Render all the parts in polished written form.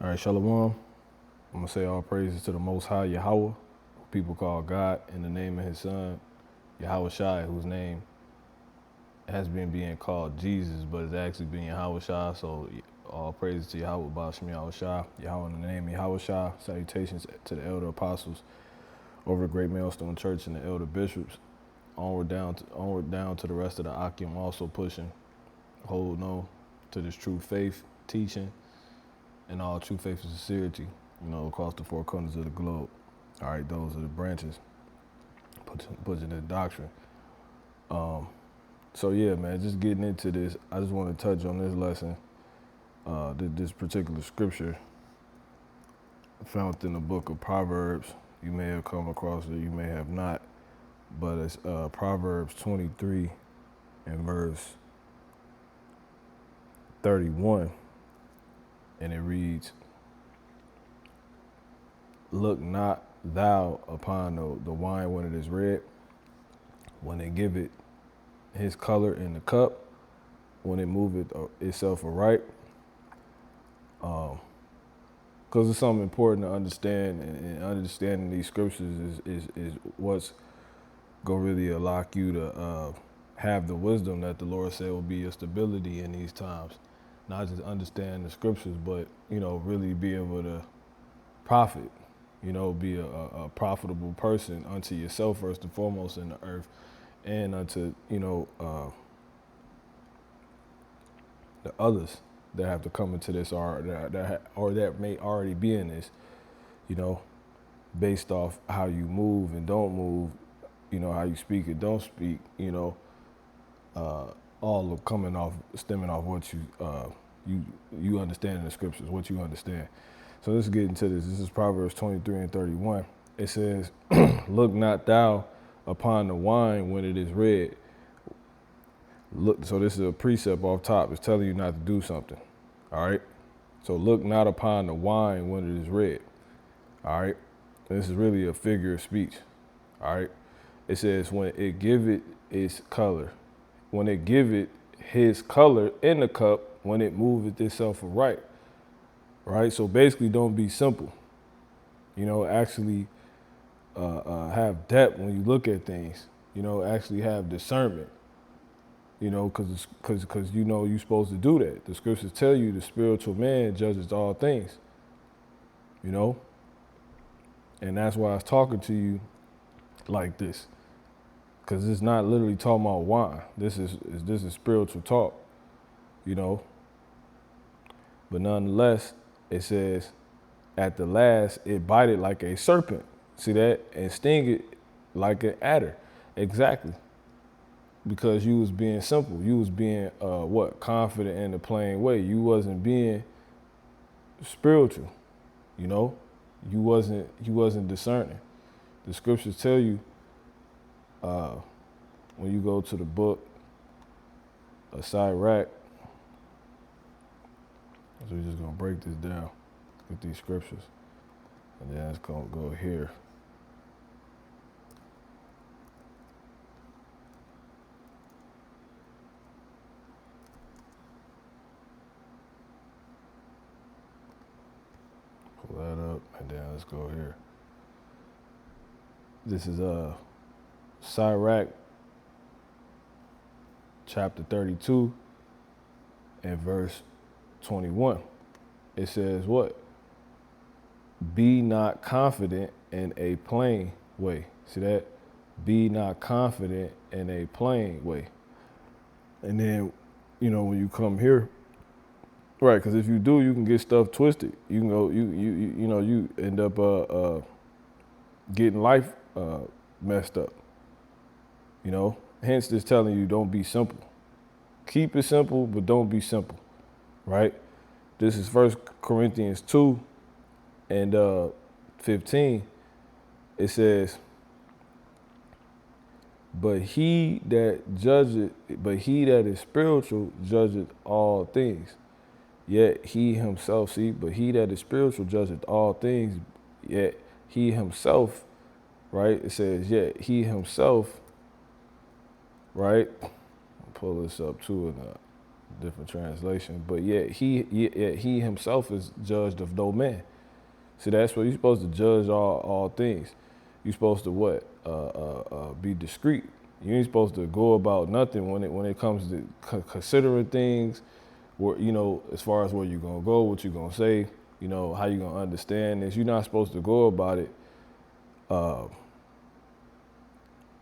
All right, Shalom. I'm going to say all praises to the Most High Yahweh, who people call God, in the name of his son, Yahweh Shai, whose name has been being called Jesus, but it's actually being Yahweh Shai. So all praises to Yahweh, Bashim Yahweh Shai, Yahweh in the name of Yahweh Shai. Salutations to the elder apostles over at Great Millstone Church and the elder bishops. Onward down to the rest of the Akim, also pushing, holding on to this true faith, teaching, and all true faith and sincerity, across the four corners of the globe. All right, those are the branches, pushing the doctrine. So yeah, man, just getting into this, I just want to touch on this lesson, this particular scripture found in the book of Proverbs. You may have come across it, you may have not, but it's Proverbs 23 and verse 31, and it reads, "Look not thou upon the wine when it is red, when they give it his color in the cup, when it moveth itself aright." Because it's something important to understand, and understanding these scriptures is what's gonna really allow you to have the wisdom that the Lord said will be your stability in these times. Not just understand the scriptures, but really be able to profit. Be a profitable person unto yourself first and foremost in the earth, and unto the others that have to come into this, or that may already be in this, based off how you move and don't move, how you speak and don't speak, all of stemming off what you understand in the scriptures, what you understand. So let's get into this. This is Proverbs 23 and 31. It says, "Look not thou upon the wine when it is red." Look, so this is a precept off top. It's telling you not to do something. All right. So look not upon the wine when it is red. All right. This is really a figure of speech. All right. It says, when it give it its color, when it give it his color in the cup, when it moveth itself aright. Right. So basically, don't be simple. Actually have depth when you look at things. Actually have discernment. Because you're supposed to do that. The scriptures tell you the spiritual man judges all things, and that's why I was talking to you like this, because it's not literally talking about wine. This is spiritual talk, but nonetheless, it says, at the last, it bited like a serpent. See that? And sting it like an adder. Exactly. Because you was being simple. You was being confident in the plain way. You wasn't being spiritual, You wasn't discerning. The scriptures tell you when you go to the book of Sirach. So we're just gonna break this down with these scriptures, and then it's gonna go here. Pull that up, and then let's go here. This is Sirach chapter 32 and verse 21. It says what? Be not confident in a plain way. See that? Be not confident in a plain way. And then, when you come here, right? Because if you do, you can get stuff twisted. You can go, you end up getting life messed up. Hence this telling you, don't be simple. Keep it simple, but don't be simple, right? This is 1 Corinthians 2 and 15. It says, but he that is spiritual judgeth all things. Yet he himself, but he that is spiritual judgeth all things, yet he himself, right? It says, yet he himself, right? I'll pull this up too in the different translation. But yet he himself is judged of no man. See, that's what you're supposed to judge all things. You're supposed to what? Be discreet. You ain't supposed to go about nothing when it comes to considering things, where, you know, as far as where you're gonna go, what you're gonna say, you know, how you're gonna understand this. You're not supposed to go about it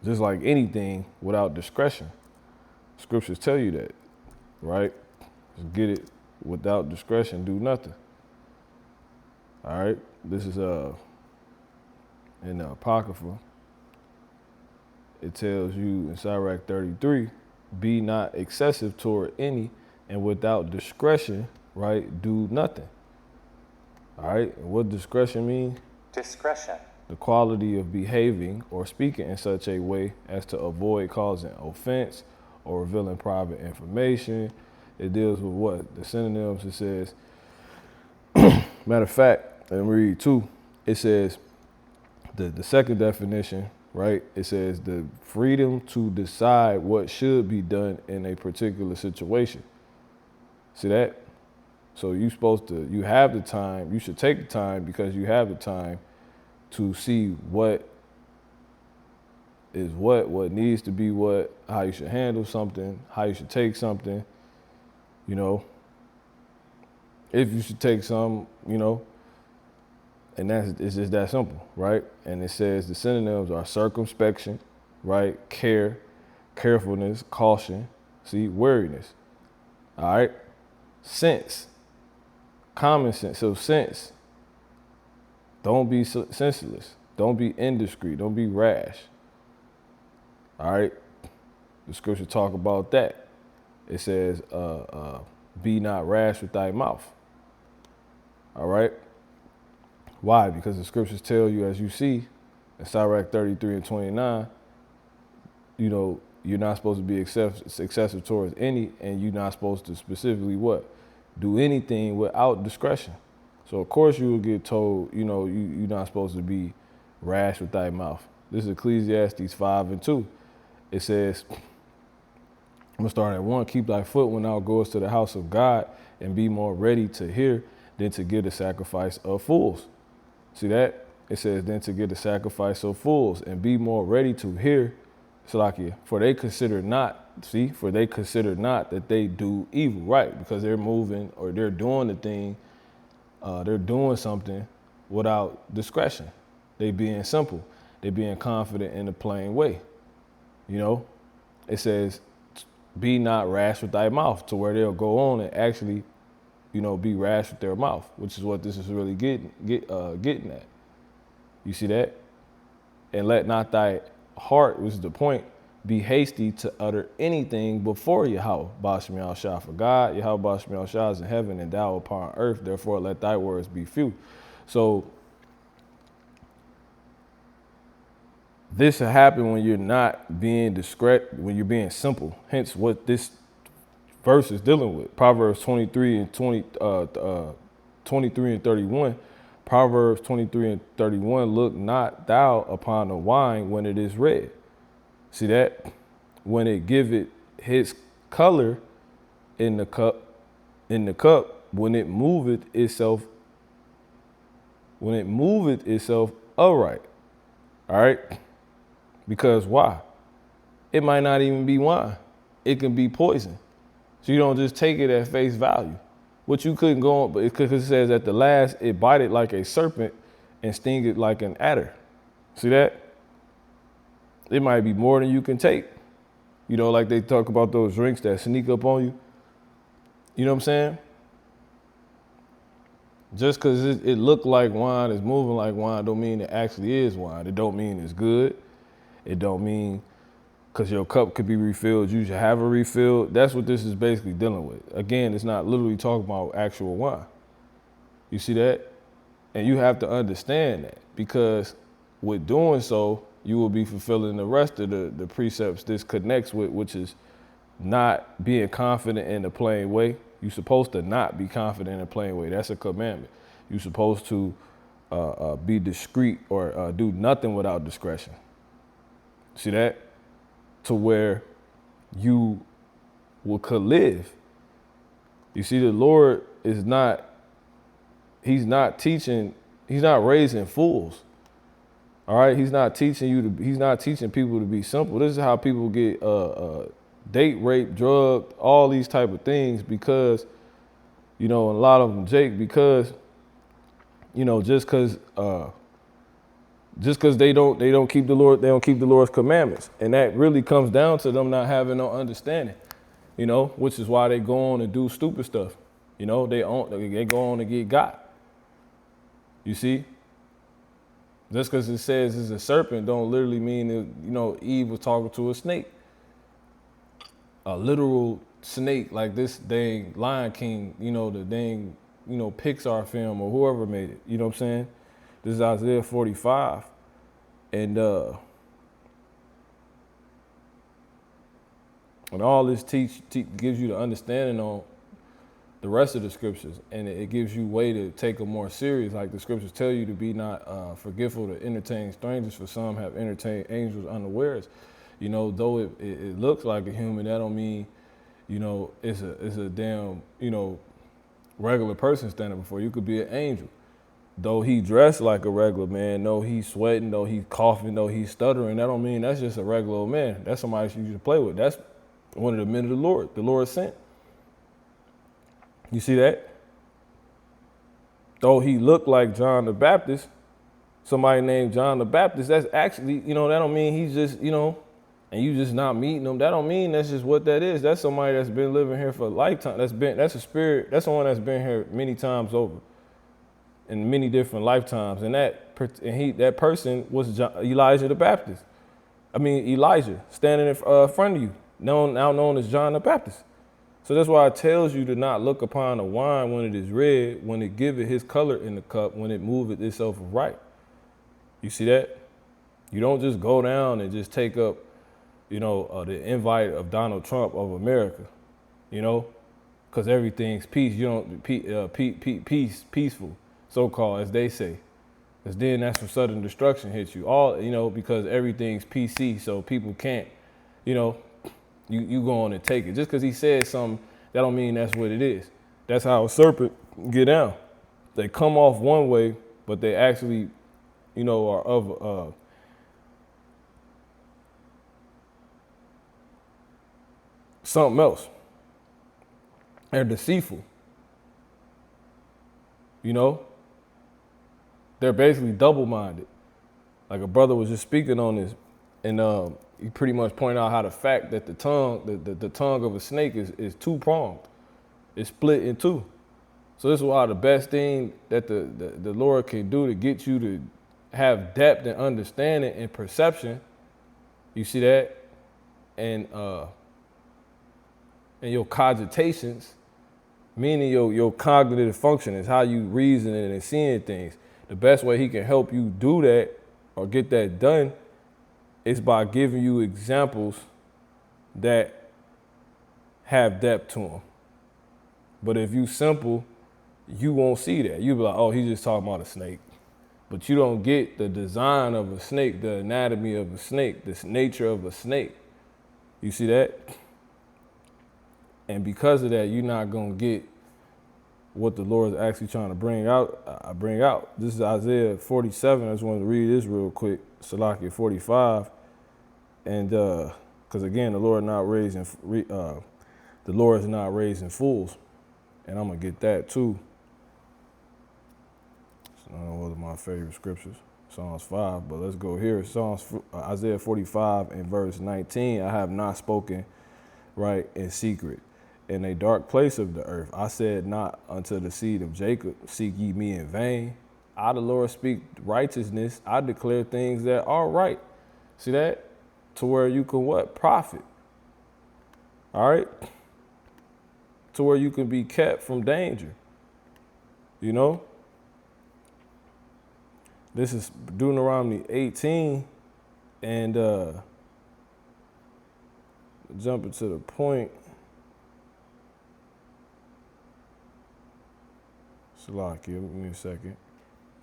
just like anything without discretion. Scriptures tell you that, right? Just get it without discretion, do nothing. All right, this is in the Apocrypha. It tells you in Sirach 33, be not excessive toward any, and without discretion, right, do nothing. All right, and what discretion mean? Discretion. The quality of behaving or speaking in such a way as to avoid causing offense or revealing private information. It deals with what? The synonyms. It says, matter of fact, let me read too. It says, the second definition, right? It says the freedom to decide what should be done in a particular situation. See that? So you have the time, you should take the time because you have the time to see what is what needs to be what, how you should handle something, how you should take something, you know, if you should take some, you know, and it's just that simple, right? And it says the synonyms are circumspection, right? Care, carefulness, caution, see, wariness, all right? Sense, common sense, so sense. Don't be senseless. Don't be indiscreet. Don't be rash. All right? The scripture talk about that. It says, be not rash with thy mouth. All right? Why? Because the scriptures tell you, as you see, in Sirach 33 and 29, you know, you're not supposed to be excessive towards any, and you're not supposed to specifically what? Do anything without discretion. So of course you will get told, you know, you're not supposed to be rash with thy mouth. This is Ecclesiastes 5 and 2. It says, I'm gonna start at 1, keep thy foot when thou goest to the house of God, and be more ready to hear than to give the sacrifice of fools. See that? It says, then to give the sacrifice of fools, and be more ready to hear, Salakia, for they consider not that they do evil, right? Because they're moving or they're doing the thing, they're doing something without discretion. They being simple. They being confident in a plain way. You know, it says, be not rash with thy mouth, to where they'll go on and actually, you know, be rash with their mouth, which is what this is really getting at. You see that? And let not thy heart, which is the point, be hasty to utter anything before Yahweh, Bashem Yahushua. For God, Yahweh Bashem Yahushua is in heaven and thou upon earth, therefore let thy words be few. So this will happen when you're not being discreet, when you're being simple. Hence what this verse is dealing with. Proverbs 23 and 31. Proverbs 23 and 31, look not thou upon the wine when it is red. See that? When it giveth his color in the cup, when it moveth itself upright. All right? Because why? It might not even be wine. It can be poison. So you don't just take it at face value. What you couldn't go on, but because it says at the last, it bited like a serpent and stinged like an adder. See that? It might be more than you can take. You know, like they talk about those drinks that sneak up on you. You know what I'm saying? Just because it looked like wine, is moving like wine, don't mean it actually is wine. It don't mean it's good. It don't mean because your cup could be refilled, you should have a refill. That's what this is basically dealing with. Again, it's not literally talking about actual wine. You see that? And you have to understand that, because with doing so, you will be fulfilling the rest of the precepts this connects with, which is not being confident in a plain way. You're supposed to not be confident in a plain way. That's a commandment. You're supposed to be discreet or do nothing without discretion. See that? To where you could live You see, the Lord is not, he's not raising fools. All right, he's not teaching people to be simple. This is how people get date rape, drugged, all these type of things because, and a lot of them, Jake, because, just because they don't keep the Lord's commandments, and that really comes down to them not having no understanding, which is why they go on and do stupid stuff. They go on and get got. You see, just because it says it's a serpent, don't literally mean that, Eve was talking to a snake, a literal snake like this dang Lion King, the dang, Pixar film or whoever made it. You know what I'm saying? This is Isaiah 45, and all this gives you the understanding on the rest of the scriptures, and it gives you way to take them more serious. Like the scriptures tell you to be not forgetful to entertain strangers, for some have entertained angels unawares. Though it looks like a human, that don't mean, it's a damn, regular person standing before you. Could be an angel. Though he dressed like a regular man, though he's sweating, though he's coughing, though he's stuttering, that don't mean that's just a regular old man. That's somebody you should play with. That's one of the men of the Lord sent. You see that? Though he looked like John the Baptist, somebody named John the Baptist, that's actually, that don't mean he's just, and you just not meeting him. That don't mean that's just what that is. That's somebody that's been living here for a lifetime. That's a spirit. That's someone that's been here many times over, in many different lifetimes. And that person was Elijah the Baptist. Elijah standing in front of you, now known as John the Baptist. So that's why it tells you to not look upon the wine when it is red, when it giveth his color in the cup, when it moveth itself right. You see that? You don't just go down and just take up, the invite of Donald Trump of America, because everything's peace. You don't peaceful, so-called, as they say. Because then that's when sudden destruction hits you. All, because everything's PC, so people can't, you go on and take it. Just because he said something, that don't mean that's what it is. That's how a serpent get down. They come off one way, but they actually, are of something else. They're deceitful. They're basically double-minded. Like a brother was just speaking on this, and he pretty much pointed out how the fact that the tongue of a snake is two-pronged. It's split in two. So this is why the best thing that the Lord can do to get you to have depth and understanding and perception, you see that, and your cogitations, meaning your cognitive function, is how you reasoning and seeing things. The best way he can help you do that or get that done is by giving you examples that have depth to them. But if you simple, you won't see that. You'll be like, oh, he's just talking about a snake. But you don't get the design of a snake, the anatomy of a snake, the nature of a snake. You see that? And because of that, you're not going to get what the Lord is actually trying to bring out. This is Isaiah 47. I just wanted to read this real quick. Salakia 45. And because again, the Lord is not raising fools. And I'm going to get that too. It's not one of my favorite scriptures, Psalms 5, but let's go here. Isaiah 45 and verse 19. I have not spoken right in secret, in a dark place of the earth. I said not unto the seed of Jacob, seek ye me in vain. I, the Lord, speak righteousness. I declare things that are right. See that? To where you can what? Profit. All right? To where you can be kept from danger. This is Deuteronomy 18, and jumping to the point. Salakia, give me a second.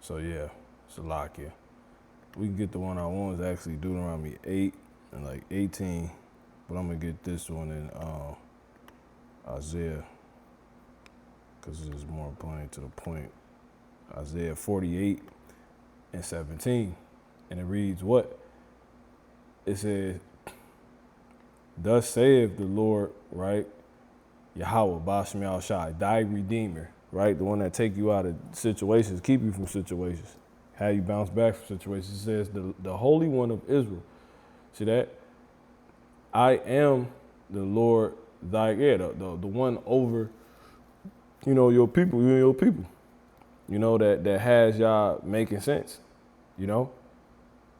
So yeah, Salakia. We can get the one I want is actually Deuteronomy 8 and like 18, but I'm gonna get this one in Isaiah because it is more plain to the point. Isaiah 48:17. And it reads what? It says, thus saith the Lord, right? Yahweh, Bashem Yahushai, thy Redeemer, right? The one that take you out of situations, keep you from situations, how you bounce back from situations. It says the Holy One of Israel. See that? I am the Lord thy, the one over, your people, you and your people, that has y'all making sense,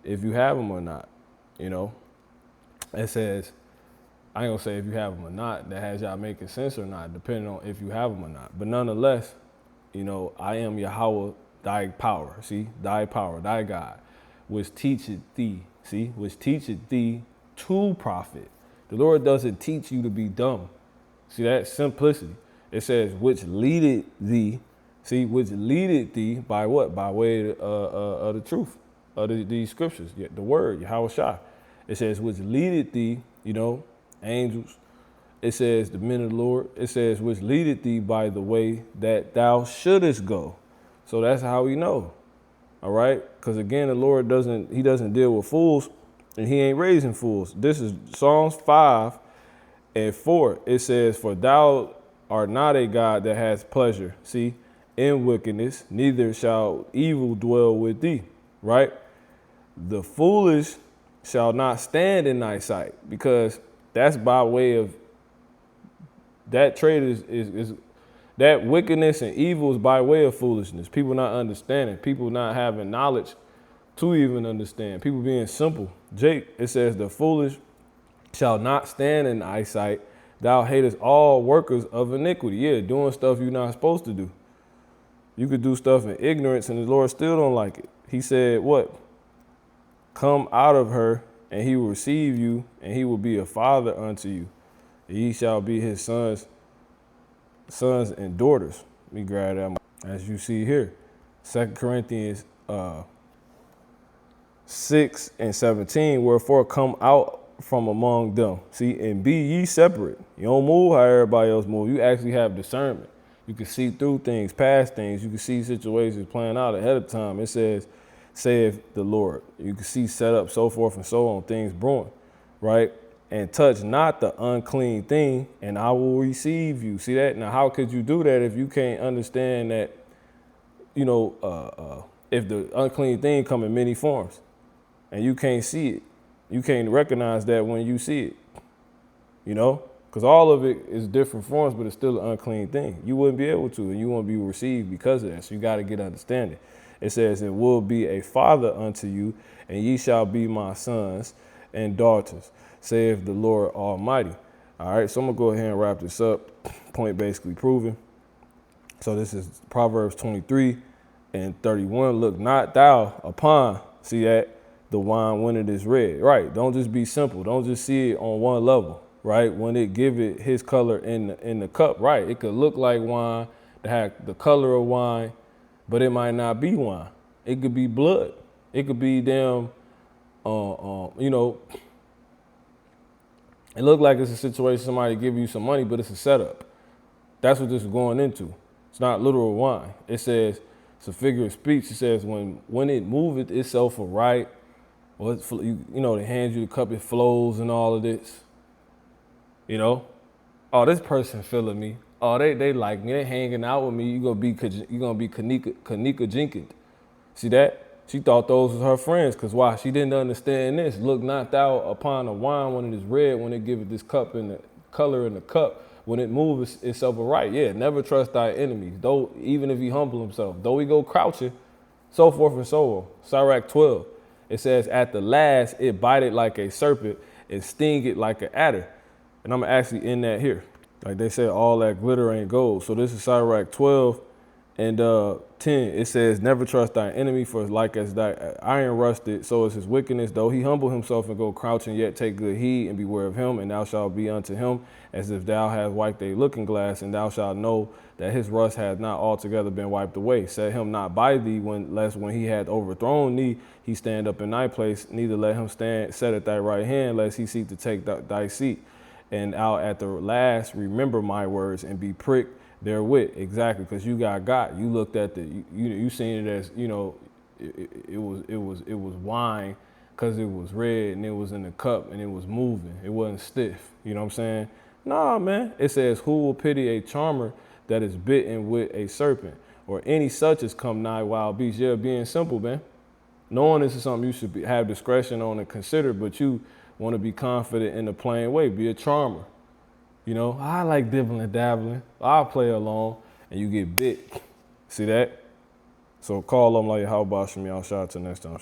if you have them or not, It says, I ain't gonna say if you have them or not, that has y'all making sense or not, depending on if you have them or not. But nonetheless, I am Yahweh, thy power, thy power, thy God, which teacheth thee, which teacheth thee to profit. The Lord doesn't teach you to be dumb. See that? Simplicity. It says, which leadeth thee, which leadeth thee by what? By way of the truth, of these scriptures, the word, Yahweh Shai. It says, which leadeth thee, angels. It says, the men of the Lord. It says, which leadeth thee by the way that thou shouldest go. So that's how we know. All right? Because again, the Lord doesn't deal with fools, and he ain't raising fools. This is Psalms 5:4. It says, for thou art not a God that has pleasure, in wickedness, neither shall evil dwell with thee. Right? The foolish shall not stand in thy sight, because that's by way of that trait is that wickedness and evil is by way of foolishness. People not understanding, people not having knowledge to even understand, people being simple. Jake, it says the foolish shall not stand in thy sight. Thou hatest all workers of iniquity. Yeah, doing stuff you're not supposed to do. You could do stuff in ignorance and the Lord still don't like it. He said what? Come out of her, and he will receive you, and he will be a father unto you. Ye shall be his sons and daughters. Let me grab that. As you see here, 2 Corinthians 6:17, wherefore come out from among them. And be ye separate. You don't move how everybody else move. You actually have discernment. You can see through things, past things. You can see situations playing out ahead of time. It says, saith the Lord. You can see set up, so forth and so on, things brewing, right? And touch not the unclean thing, and I will receive you. See that? Now, how could you do that if you can't understand that, if the unclean thing come in many forms and you can't see it, you can't recognize that when you see it, because all of it is different forms, but it's still an unclean thing. You wouldn't be able to, and you won't be received because of that. So you got to get understanding. It says, it will be a father unto you, and ye shall be my sons and daughters, saith the Lord Almighty. All right, so I'm going to go ahead and wrap this up. Point basically proven. So this is Proverbs 23:31. Look not thou upon, the wine when it is red. Right, don't just be simple. Don't just see it on one level, right? When it give it his color in the cup, right? It could look like wine, to have the color of wine, but it might not be wine. It could be blood. It could be it look like it's a situation somebody give you some money, but it's a setup. That's what this is going into. It's not literal wine. It says, it's a figure of speech. It says, when it moveth itself aright, or they hand you the cup, it flows and all of this. Oh, this person feeling me. Oh, they like me. They hanging out with me. You're gonna be Kanika Jenkins. See that? She thought those was her friends, because why? She didn't understand this. Look not thou upon the wine when it is red, when it giveth this cup in the color in the cup, when it moves itself aright. Yeah, never trust thy enemies, though, even if he humble himself. Though he go crouching, so forth and so on. Sirach 12. It says, at the last, it bited like a serpent and stinged like an adder. And I'm actually in that here. Like they said, all that glitter ain't gold. So this is Sirach 12:10. It says, never trust thy enemy, for like as thy iron rusted, so is his wickedness. Though he humble himself and go crouching, yet take good heed and beware of him, and thou shalt be unto him as if thou hast wiped a looking glass, and thou shalt know that his rust hath not altogether been wiped away. Set him not by thee, lest when he hath overthrown thee, he stand up in thy place. Neither let him set at thy right hand, lest he seek to take thy seat. And I'll at the last remember my words and be pricked therewith, exactly, because you got. You looked at you seen it as, it was wine because it was red and it was in the cup and it was moving. It wasn't stiff. You know what I'm saying? Nah, man. It says, who will pity a charmer that is bitten with a serpent, or any such as come nigh wild beasts? Yeah, being simple, man. Knowing this is something you should have discretion on and consider, but you want to be confident in the plain way. Be a charmer. I like dibbling and dabbling. I'll play along and you get bit. See that? So call them like, how about me? I'll shout out to next time.